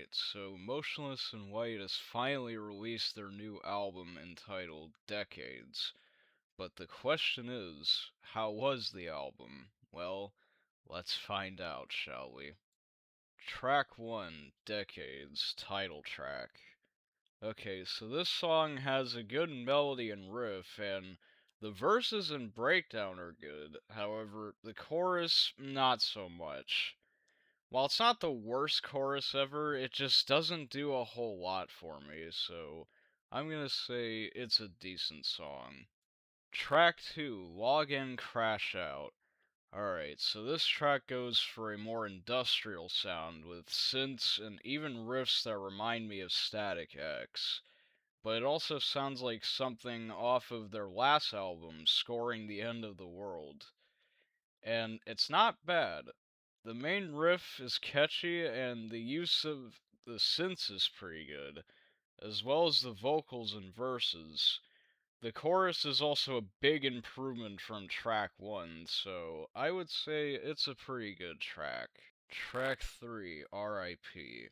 Alright, so Motionless and White has finally released their new album entitled Decades. But the question is, how was the album? Well, let's find out, shall we? Track 1, Decades, title track. Okay, so this song has a good melody and riff, and the verses and breakdown are good. However, the chorus, not so much. While it's not the worst chorus ever, it just doesn't do a whole lot for me, so I'm gonna say it's a decent song. Track 2, Log In Crash Out. Alright, so this track goes for a more industrial sound with synths and even riffs that remind me of Static X. But it also sounds like something off of their last album, Scoring the End of the World. And it's not bad. The main riff is catchy, and the use of the synths is pretty good, as well as the vocals and verses. The chorus is also a big improvement from track 1, so I would say it's a pretty good track. Track 3, RIP.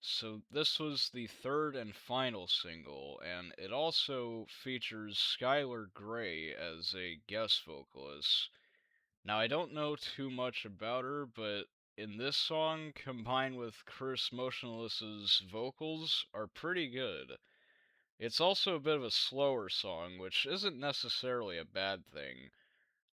So this was the third and final single, and it also features Skylar Grey as a guest vocalist. Now, I don't know too much about her, but in this song, combined with Chris Motionless's vocals, are pretty good. It's also a bit of a slower song, which isn't necessarily a bad thing.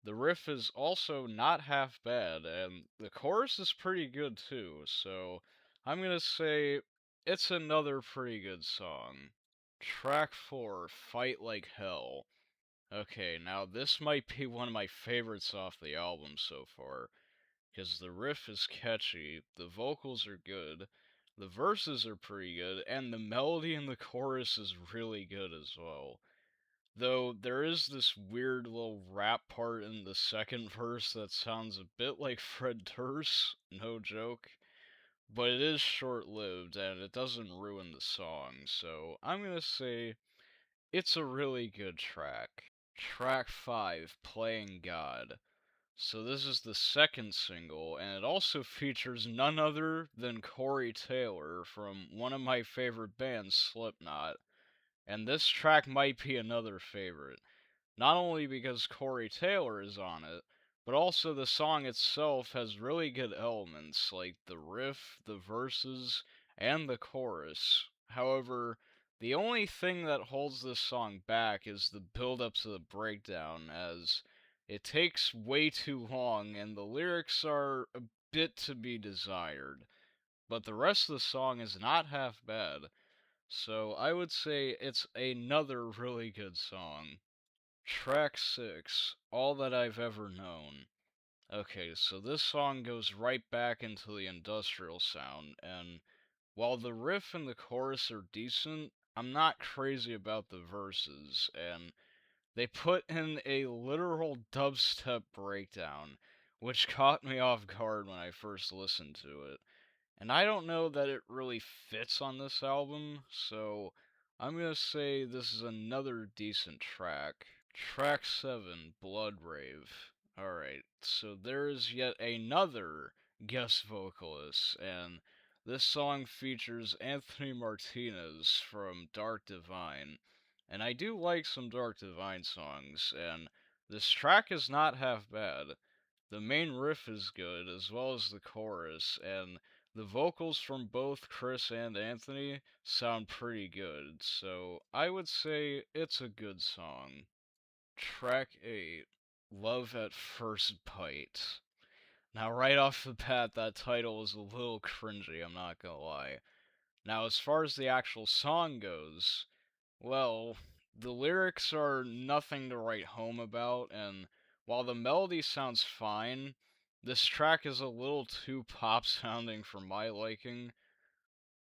The riff is also not half bad, and the chorus is pretty good too, so I'm gonna say it's another pretty good song. Track 4, Fight Like Hell. Okay, now this might be one of my favorites off the album so far, because the riff is catchy, the vocals are good, the verses are pretty good, and the melody in the chorus is really good as well. Though there is this weird little rap part in the second verse that sounds a bit like Fred Durst, no joke, but it is short lived and it doesn't ruin the song, so I'm gonna say it's a really good track. Track 5, Playing God. So this is the second single, and it also features none other than Corey Taylor from one of my favorite bands, Slipknot. And this track might be another favorite. Not only because Corey Taylor is on it, but also the song itself has really good elements like the riff, the verses, and the chorus. However, the only thing that holds this song back is the build up to the breakdown, as it takes way too long and the lyrics are a bit to be desired. But the rest of the song is not half bad, so I would say it's another really good song. Track 6, All That I've Ever Known. Okay, so this song goes right back into the industrial sound, and while the riff and the chorus are decent, I'm not crazy about the verses, and they put in a literal dubstep breakdown, which caught me off guard when I first listened to it. And I don't know that it really fits on this album, so I'm gonna say this is another decent track. Track 7, Blood Rave. Alright, so there is yet another guest vocalist, and this song features Anthony Martinez from Dark Divine. And I do like some Dark Divine songs, and this track is not half bad. The main riff is good, as well as the chorus, and the vocals from both Chris and Anthony sound pretty good, so I would say it's a good song. Track 8, Love at First Bite. Now, right off the bat, that title is a little cringy, I'm not gonna lie. Now, as far as the actual song goes, well, the lyrics are nothing to write home about, and while the melody sounds fine, this track is a little too pop sounding for my liking.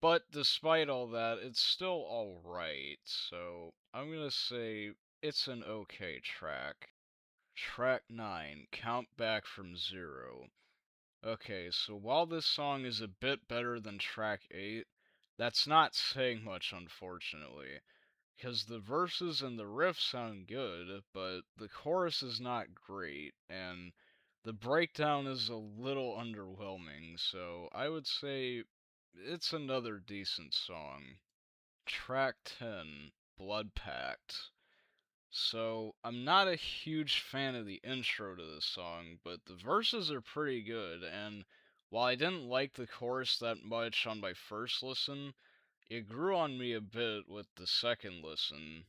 But despite all that, it's still alright, so I'm gonna say it's an okay track. Track 9, Count Back from Zero. Okay, so while this song is a bit better than track 8, that's not saying much, unfortunately. Because the verses and the riff sound good, but the chorus is not great, and the breakdown is a little underwhelming, so I would say it's another decent song. Track 10, Blood Pact. So, I'm not a huge fan of the intro to this song, but the verses are pretty good, and while I didn't like the chorus that much on my first listen, it grew on me a bit with the second listen.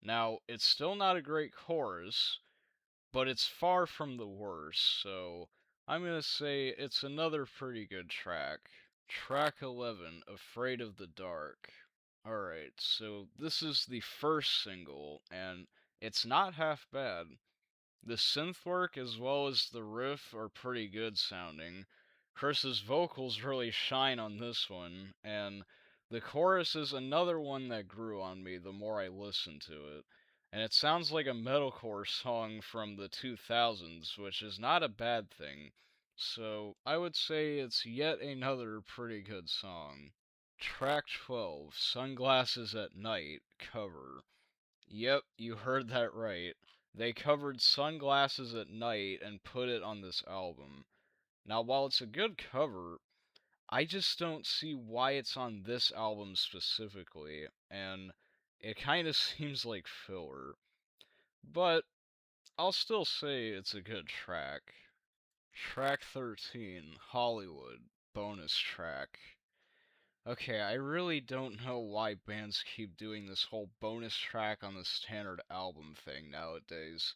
Now, it's still not a great chorus, but it's far from the worst, so I'm gonna say it's another pretty good track. Track 11, Afraid of the Dark. Alright, so this is the first single, and it's not half bad. The synth work as well as the riff are pretty good sounding. Chris's vocals really shine on this one, and the chorus is another one that grew on me the more I listened to it. And it sounds like a metalcore song from the 2000s, which is not a bad thing. So I would say it's yet another pretty good song. Track 12, Sunglasses at Night, cover. Yep, you heard that right. They covered Sunglasses at Night and put it on this album. Now, while it's a good cover, I just don't see why it's on this album specifically, and it kind of seems like filler. But I'll still say it's a good track. Track 13, Hollywood, bonus track. Okay, I really don't know why bands keep doing this whole bonus track on the standard album thing nowadays.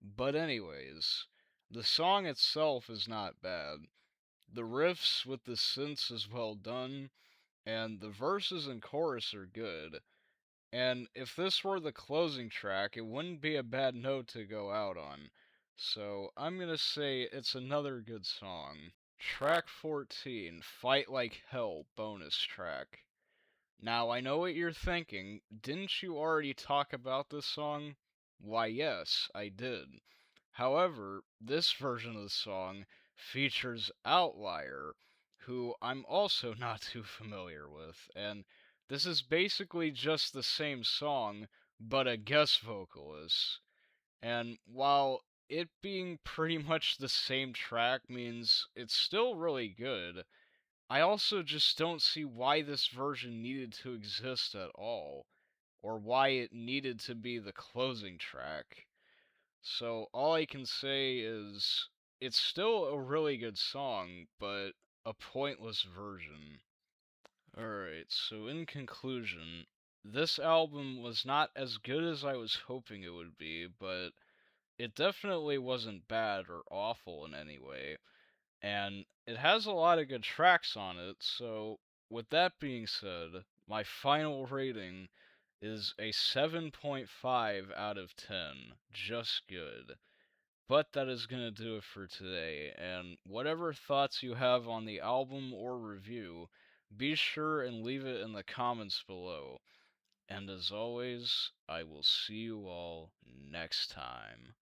But anyways, the song itself is not bad. The riffs with the synths is well done, and the verses and chorus are good. And if this were the closing track, it wouldn't be a bad note to go out on. So I'm gonna say it's another good song. Track 14, Fight Like Hell bonus track. Now, I know what you're thinking. Didn't you already talk about this song? Why, yes, I did. However, this version of the song features Outlier, who I'm also not too familiar with, and this is basically just the same song, but a guest vocalist. And while it being pretty much the same track means it's still really good, I also just don't see why this version needed to exist at all, or why it needed to be the closing track. So all I can say is it's still a really good song, but a pointless version. Alright, so in conclusion, this album was not as good as I was hoping it would be, but it definitely wasn't bad or awful in any way. And it has a lot of good tracks on it, so with that being said, my final rating is a 7.5 out of 10. Just good. But that is going to do it for today, and whatever thoughts you have on the album or review, be sure and leave it in the comments below. And as always, I will see you all next time.